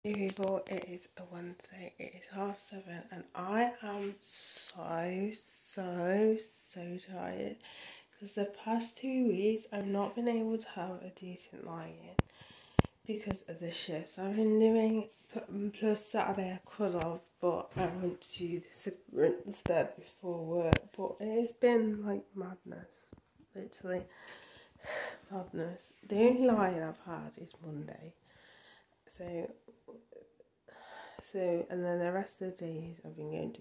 Hey people, it is a Wednesday, it is 7:30 and I am so tired because the past 2 weeks I've not been able to have a decent lie-in because of the shifts I've been doing, plus Saturday I could have, but I went to the cigarette instead before work, but it's been like madness, literally madness. The only lie-in I've had is Monday, and then the rest of the days I've been going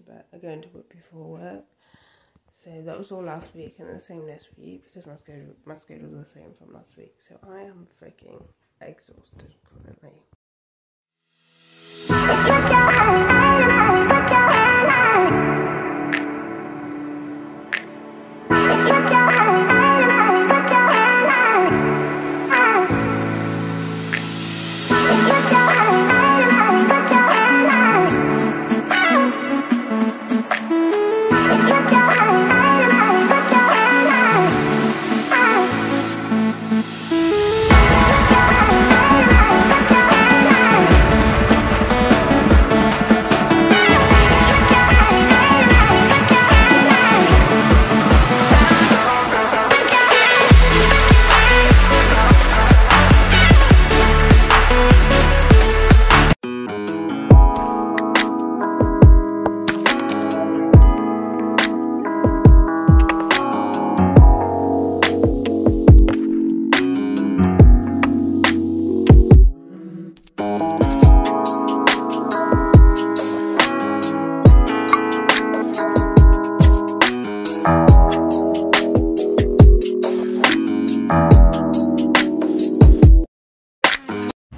to work before work. So that was all last week and the same this week because my schedule was the same from last week. So I am freaking exhausted currently.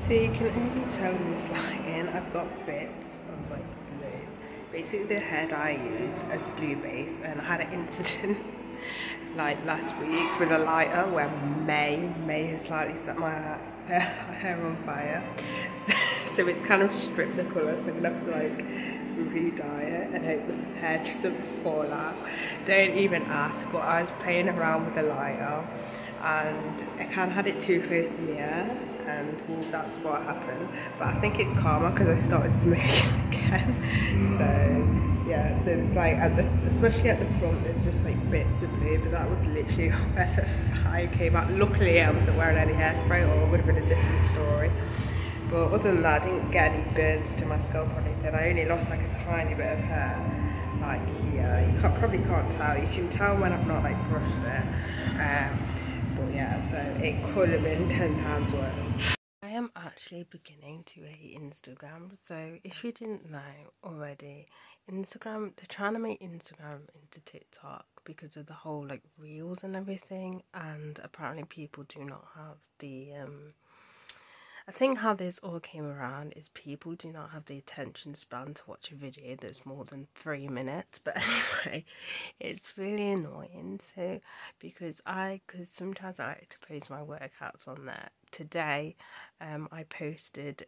So you can only tell in this lighting, I've got bits of like blue. Basically the head I use as blue base, and I had an incident like last week with a lighter where May has slightly set my hair on fire. So it's kind of stripped the colour, so I'm gonna have to like re-dye it and hope the hair doesn't fall out. Don't even ask, but I was playing around with the lighter and I kind of had it too close to the ear, and that's what happened. But I think it's karma because I started smoking again. So yeah, so it's like especially at the front there's just like bits of blue, but that was literally where the fire came out. Luckily I wasn't wearing any hairspray or it would have been a different story. But other than that I didn't get any burns to my scalp or anything. I only lost like a tiny bit of hair like here. You probably can't tell. You can tell when I've not like brushed it. But yeah, so it could have been 10 times worse. I am actually beginning to hate Instagram. So if you didn't know already, Instagram, they're trying to make Instagram into TikTok because of the whole like reels and everything, and apparently people do not have the I think how this all came around is people do not have the attention span to watch a video that's more than 3 minutes. But anyway, it's really annoying. So because sometimes I like to post my workouts on there. Today, I posted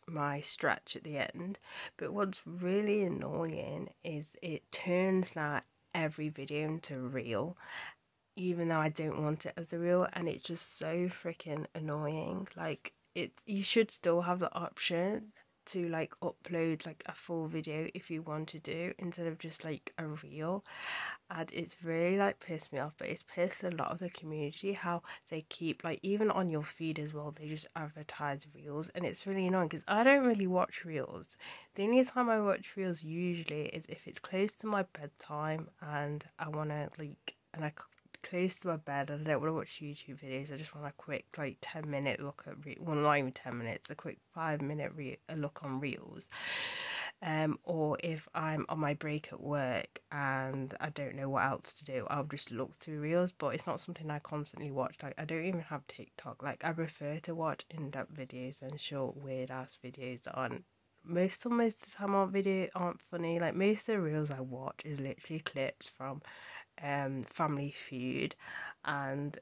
my stretch at the end. But what's really annoying is it turns that every video into a reel, even though I don't want it as a reel, and it's just so freaking annoying. Like, you should still have the option to like upload like a full video if you want to do, instead of just like a reel. And it's really like pissed me off, but it's pissed a lot of the community how they keep like, even on your feed as well, they just advertise reels, and it's really annoying because I don't really watch reels. The only time I watch reels usually is if it's close to my bedtime and I want to like, and I close to my bed and I don't want to watch YouTube videos. I just want a quick like 10-minute look at well, not even 10 minutes, a quick 5-minute look on reels. Or if I'm on my break at work and I don't know what else to do, I'll just look through reels. But it's not something I constantly watch. Like, I don't even have TikTok. Like, I prefer to watch in-depth videos than short weird ass videos that aren't most of the time aren't funny. Like, most of the reels I watch is literally clips from Family Feud and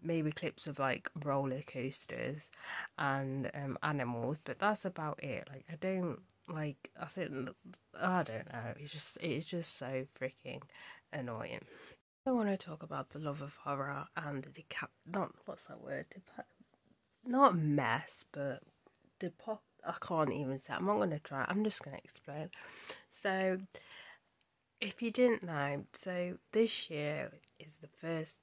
maybe clips of like roller coasters and animals, but that's about it. Like, I don't like, I don't know, it's just so freaking annoying. I want to talk about the love of horror and not mess, but I can't even say. I'm not going to try. I'm just going to explain. So, if you didn't know, so this year is the first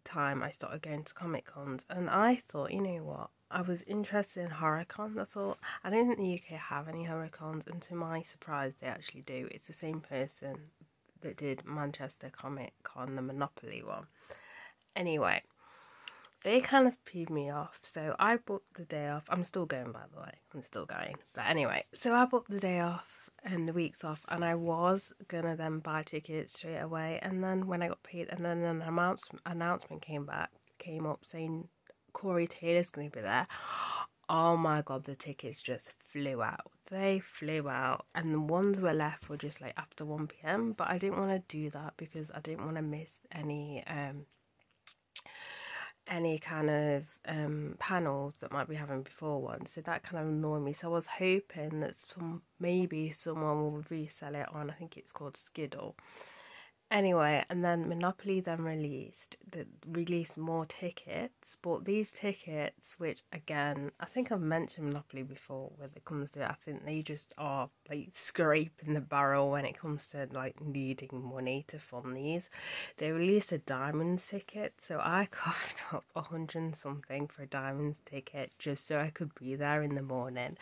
time I started going to Comic Cons, and I thought, you know what, I was interested in HorrorCon, that's all. I don't think the UK have any HorrorCons, and to my surprise they actually do. It's the same person that did Manchester Comic Con, the Monopoly one. Anyway, they kind of peed me off, so I booked the day off. I'm still going, by the way, I'm still going, but anyway, so I booked the day off and the weeks off, and I was gonna then buy tickets straight away, and then when I got paid, and then an announcement came up saying Corey Taylor's gonna be there. Oh my god, the tickets just flew out. They flew out, and the ones were left were just like after 1 p.m. But I didn't want to do that because I didn't want to miss any kind of panels that might be having before one, so that kind of annoyed me. So I was hoping that maybe someone will resell it on, I think it's called Skiddle. Anyway, and then Monopoly then released more tickets, but these tickets, which again, I think I've mentioned Monopoly before when it comes to it, I think they just are like scraping the barrel when it comes to like needing money to fund these. They released a Diamonds ticket, so I coughed up 100 and something for a Diamonds ticket just so I could be there in the morning.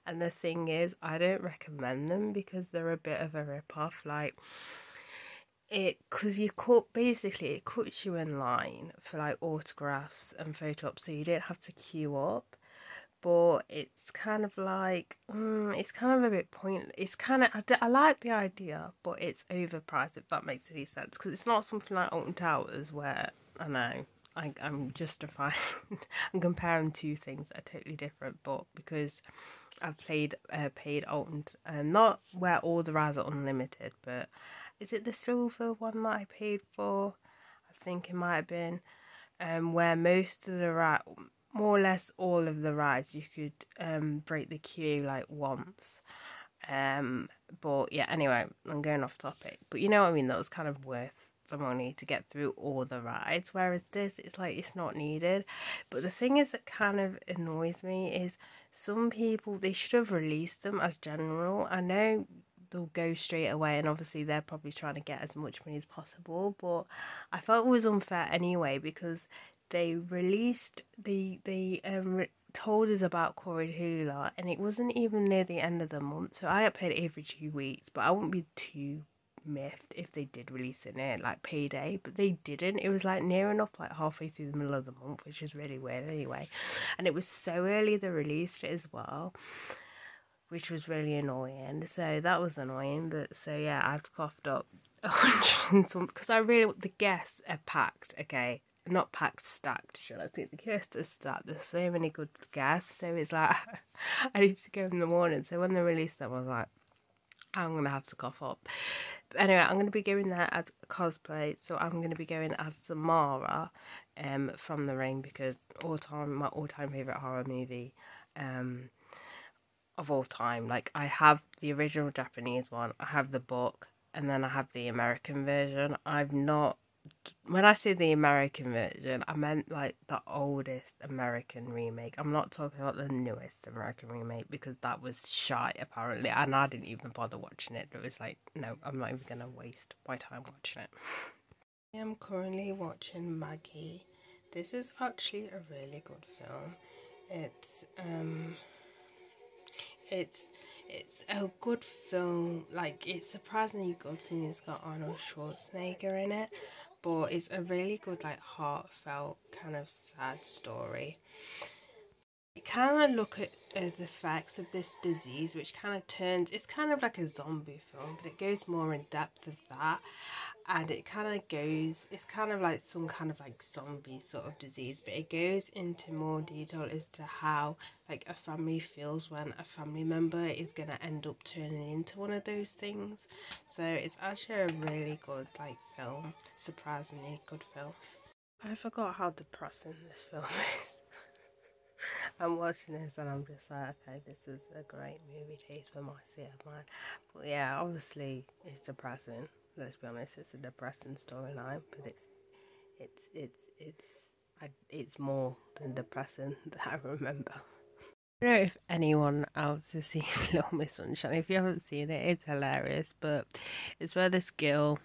And the thing is, I don't recommend them because they're a bit of a rip-off, like, because it cuts you in line for like autographs and photo ops, so you don't have to queue up. But it's kind of like it's kind of a bit pointless. It's kind of, I like the idea, but it's overpriced, if that makes any sense, because it's not something like Alton Towers where I know I'm justifying I'm comparing two things that are totally different, but because I've paid Alton, not where all the rides are unlimited, but is it the silver one that I paid for? I think it might have been, where most of the more or less all of the rides, you could break the queue like once. But yeah, anyway, I'm going off topic. But you know what I mean, that was kind of worth the money to get through all the rides, whereas this, it's like it's not needed. But the thing is that kind of annoys me is some people, they should have released them as general. I know they'll go straight away, and obviously they're probably trying to get as much money as possible, but I felt it was unfair anyway because they released told us about Corey Taylor, and it wasn't even near the end of the month, so I had paid every 2 weeks, but I wouldn't be too miffed if they did release it near like payday, but they didn't. It was like near enough like halfway through the middle of the month, which is really weird anyway, and it was so early they released it as well, which was really annoying. So that was annoying. But so yeah, I've coughed up 100 and some, because I really, the guests are packed. Okay, not packed, stacked. Should I think the guests are stacked? There's so many good guests. So it's like I need to go in the morning. So when they released them, I was like, I'm gonna have to cough up. But anyway, I'm gonna be going there as cosplay. So I'm gonna be going as Samara, from The Ring, because my all-time favorite horror movie, of all time. Like, I have the original Japanese one, I have the book, and then I have the American version. When I say the American version, I meant like the oldest American remake. I'm not talking about the newest American remake, because that was shite apparently, and I didn't even bother watching it. It was like, no, I'm not even gonna waste my time watching it. I am currently watching Maggie. This is actually a really good film. It's a good film. Like, it's surprisingly good seeing it's got Arnold Schwarzenegger in it, but it's a really good, like, heartfelt kind of sad story. You kind of look at the facts of this disease, which kind of it's kind of like a zombie film, but it goes more in depth of that, and it's kind of like some kind of like zombie sort of disease, but it goes into more detail as to how like a family feels when a family member is going to end up turning into one of those things. So it's actually a really good like film, surprisingly good film. I forgot how depressing this film is. I'm watching this and I'm just like, okay, this is a great movie taste for my state of mind. But yeah, obviously it's depressing. Let's be honest, it's a depressing storyline, but it's more than depressing that I remember. I don't know if anyone else has seen Little Miss Sunshine. If you haven't seen it, it's hilarious. But it's where this girl,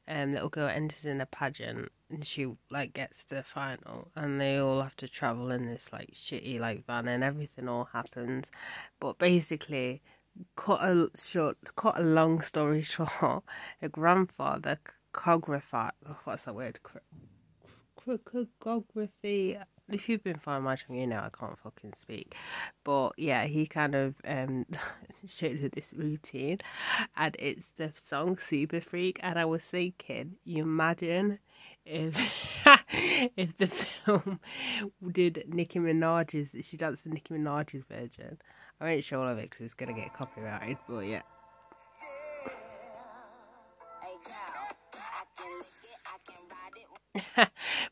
little girl, enters in a pageant and she like gets to the final, and they all have to travel in this like shitty like van, and everything all happens. But basically, cut a long story short, a grandfather choreographer. What's that word? Choreography. If you've been following my channel, you know I can't fucking speak. But yeah, he kind of showed her this routine, and it's the song Super Freak. And I was thinking, you imagine if if the film did Nicki Minaj's, she danced to Nicki Minaj's version. I won't show all of it because it's gonna get copyrighted. But yeah.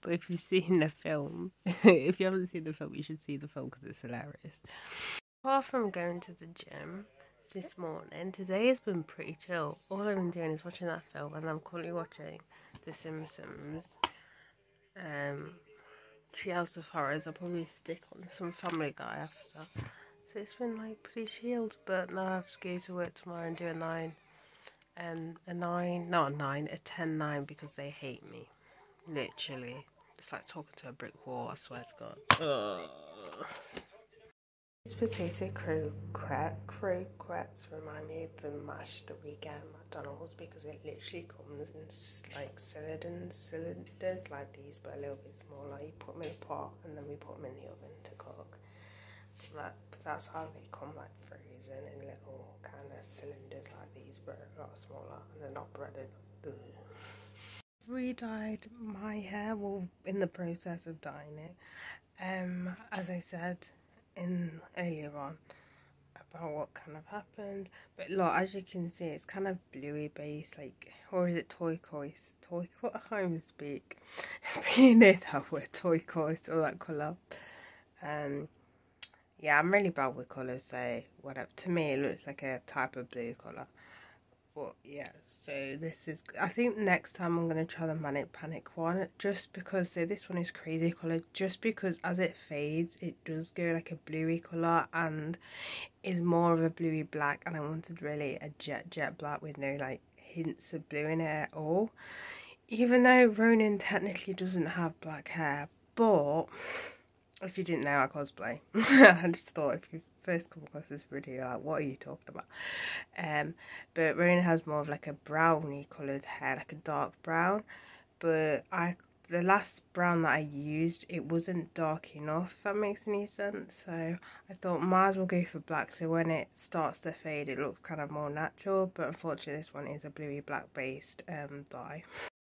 But if you've seen the film, if you haven't seen the film, you should see the film because it's hilarious. Apart from going to the gym this morning, today has been pretty chill. All I've been doing is watching that film, and I'm currently watching The Simpsons. Treehouse of Horrors. I'll probably stick on some Family Guy after. So it's been like pretty chilled, but now I have to go to work tomorrow and do a 10-9 because they hate me. Literally. It's like talking to a brick wall, I swear to God. Ugh. These potato croquettes remind me of the mash that we get at McDonald's, because it literally comes in like cylinders like these, but a little bit smaller. You put them in a pot and then we put them in the oven to cook. But that's how they come, like frozen in little kind of cylinders like these, but a lot smaller, and they're not breaded. Ugh. Re-dyed my hair, well, in the process of dyeing it. As I said in earlier on about what kind of happened, but look, as you can see, it's kind of bluey based, like, or is it turquoise? I can't even speak. But you know that word, turquoise, or that colour. Yeah, I'm really bad with colours, so whatever. To me, it looks like a type of blue colour. But yeah, so this is, I think next time I'm going to try the Manic Panic one, just because, so this one is crazy colour, just because as it fades, it does go like a bluey colour and is more of a bluey black, and I wanted really a jet black with no like hints of blue in it at all. Even though Ronan technically doesn't have black hair, but if you didn't know, I cosplay. I just thought if you first come across this video, like, what are you talking about? But Ronan has more of like a browny coloured hair, like a dark brown. But the last brown that I used, it wasn't dark enough, if that makes any sense. So I thought might as well go for black, so when it starts to fade, it looks kind of more natural. But unfortunately, this one is a bluey black based dye.